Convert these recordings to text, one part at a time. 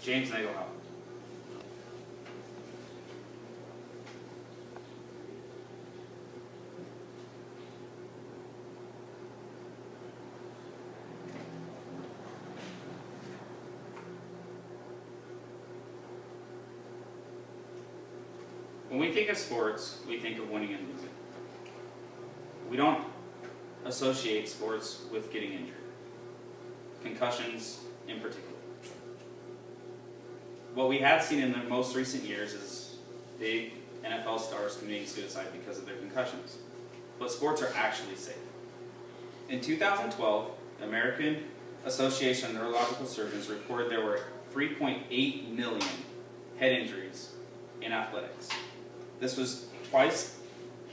James Nagelhout. When we think of sports, we think of winning and losing. We don't associate sports with getting injured, concussions in particular. What we have seen in the most recent years is big NFL stars committing suicide because of their concussions. But sports are actually safe. In 2012, the American Association of Neurological Surgeons reported there were 3.8 million head injuries in athletics. This was twice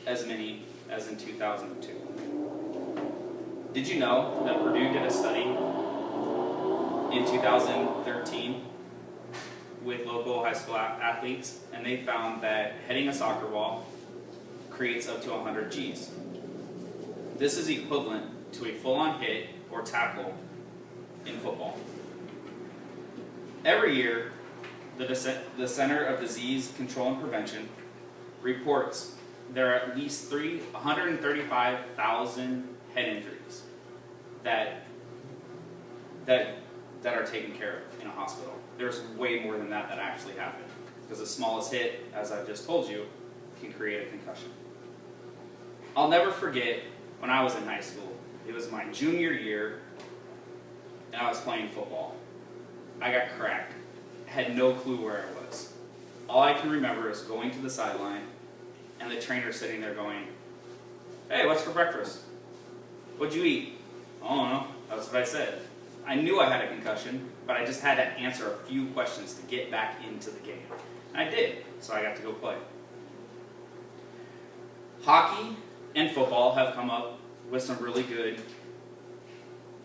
as many as in 2002. Did you know that Purdue did a study in 2013 with local high school athletes, and they found that heading a soccer ball creates up to 100 Gs. This is equivalent to a full-on hit or tackle in football. Every year, the Center of Disease Control and Prevention reports there are at least 135,000 head injuries that are taken care of in a hospital. There's way more than that actually happen, because the smallest hit, as I've just told you, can create a concussion. I'll never forget when I was in high school. It was my junior year, and I was playing football. I got cracked. I had no clue where I was. All I can remember is going to the sideline and the trainer sitting there going, "Hey, what's for breakfast? What'd you eat?" "I don't know." That's what I said. I knew I had a concussion, but I just had to answer a few questions to get back into the game. And I did, so I got to go play. Hockey and football have come up with some really good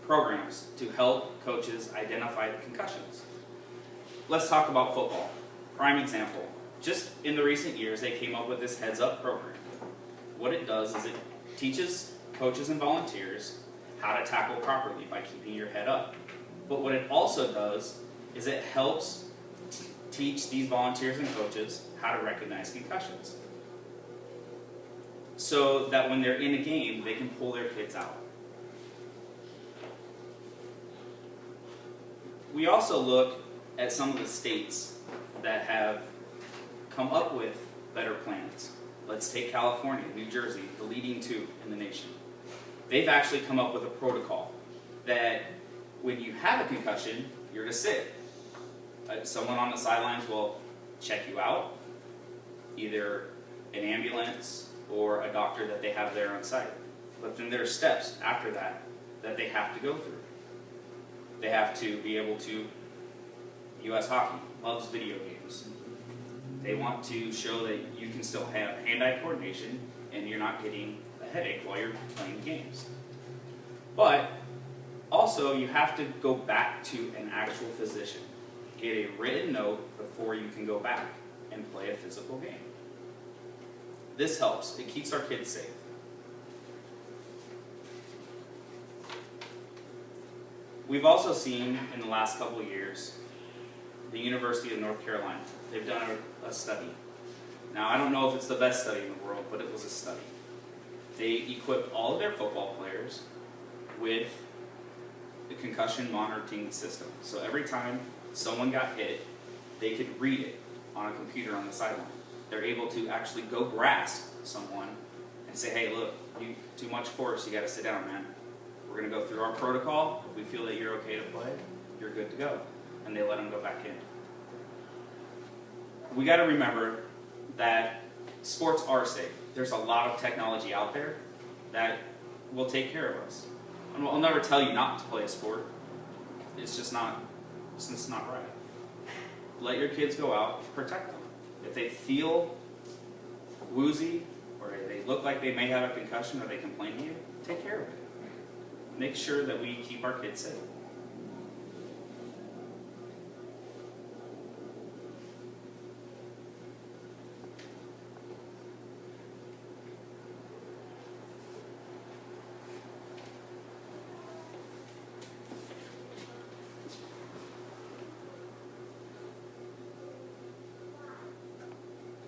programs to help coaches identify the concussions. Let's talk about football. Prime example. Just in the recent years, they came up with this Heads Up program. What it does is it teaches coaches and volunteers how to tackle properly by keeping your head up. But what it also does is it helps teach these volunteers and coaches how to recognize concussions, so that when they're in a game, they can pull their kids out. We also look at some of the states that have come up with better plans. Let's take California, New Jersey, the leading two in the nation. They've actually come up with a protocol that when you have a concussion, you're to sit. Someone on the sidelines will check you out, either an ambulance or a doctor that they have there on site. But then there are steps after that they have to go through. They have to be able to, U.S. Hockey loves video games. They want to show that you can still have hand-eye coordination and you're not getting a headache while you're playing games. But also you have to go back to an actual physician. Get a written note before you can go back and play a physical game. This helps. It keeps our kids safe. We've also seen in the last couple of years the University of North Carolina. They've done a study. Now, I don't know if it's the best study in the world, but it was a study. They equipped all of their football players with the concussion monitoring system. So every time someone got hit, they could read it on a computer on the sideline. They're able to actually go grasp someone and say, "Hey, look, you too much force, you got to sit down, man. We're going to go through our protocol. If we feel that you're okay to play, you're good to go." And they let them go back in. We got to remember that sports are safe. There's a lot of technology out there that will take care of us. And I'll never tell you not to play a sport. It's just not right. Let your kids go out, protect them. If they feel woozy or they look like they may have a concussion or they complain to you, take care of it. Make sure that we keep our kids safe.